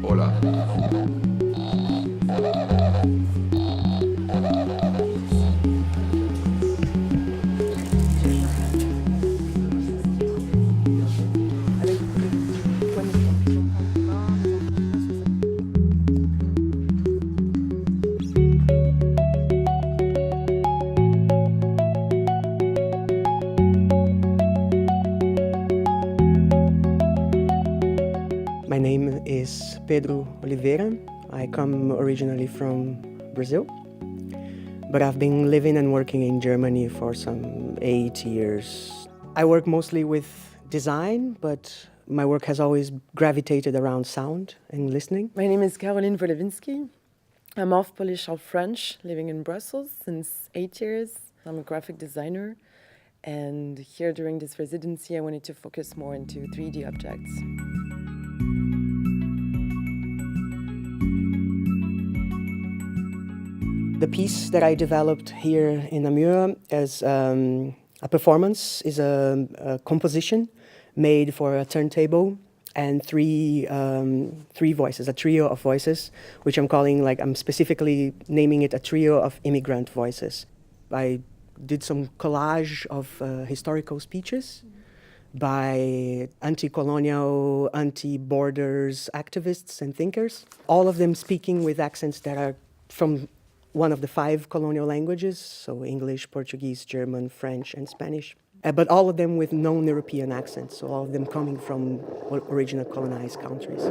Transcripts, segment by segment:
Hola. My name is Pedro Oliveira. I come originally from Brazil, but I've been living and working in Germany for some 8 years. I work mostly with design, but my work has always gravitated around sound and listening. My name is Caroline Wolewinski. I'm half Polish, half French, living in Brussels since 8 years. I'm a graphic designer, and here during this residency I wanted to focus more into 3D objects. The piece that I developed here in Namur as a performance is a composition made for a turntable and three voices, a trio of voices, which I'm specifically naming it a trio of immigrant voices. I did some collage of historical speeches by anti-colonial, anti-borders activists and thinkers, all of them speaking with accents that are from one of the 5 colonial languages, so English, Portuguese, German, French, and Spanish. But all of them with non-European accents, so all of them coming from original colonized countries.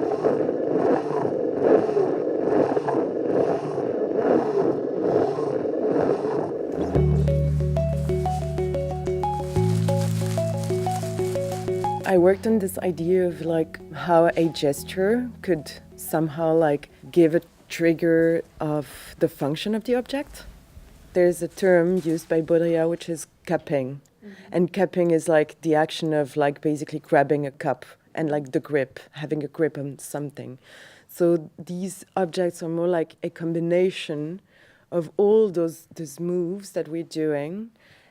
I worked on this idea of how a gesture could somehow give a trigger of the function of the object. There's a term used by Baudrillard which is cupping. And cupping is the action of basically grabbing a cup and the grip, having a grip on something. So these objects are more like a combination of all those moves that we're doing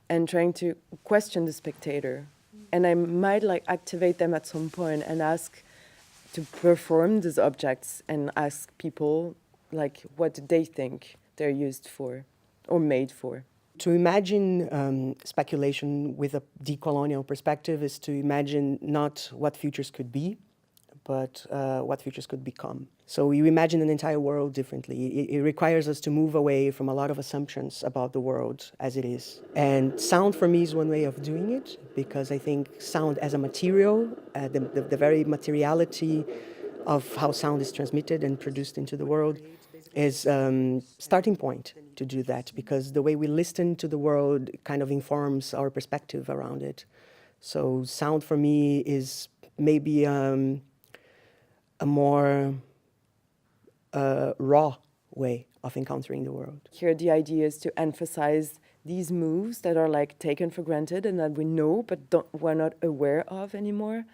and trying to question the spectator. And I might activate them at some point and ask to perform these objects and ask people what do they think they're used for or made for. To imagine speculation with a decolonial perspective is to imagine not what futures could be, but what futures could become. So you imagine an entire world differently. It requires us to move away from a lot of assumptions about the world as it is. And sound for me is one way of doing it, because I think sound as a material, the very materiality of how sound is transmitted and produced into the world is starting point to do that, because the way we listen to the world kind of informs our perspective around it. So sound for me is maybe a more raw way of encountering the world. Here the idea is to emphasize these moves that are taken for granted and that we know but we're not aware of anymore,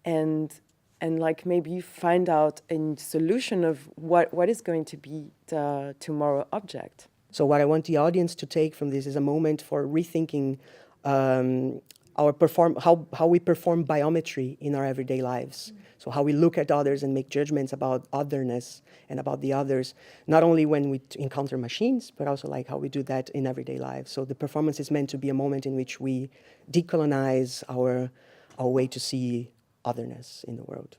and maybe find out a solution of what is going to be the tomorrow object. So what I want the audience to take from this is a moment for rethinking how we perform biometry in our everyday lives. So how we look at others and make judgments about otherness and about the others, not only when we encounter machines, but also how we do that in everyday lives. So the performance is meant to be a moment in which we decolonize our way to see otherness in the world.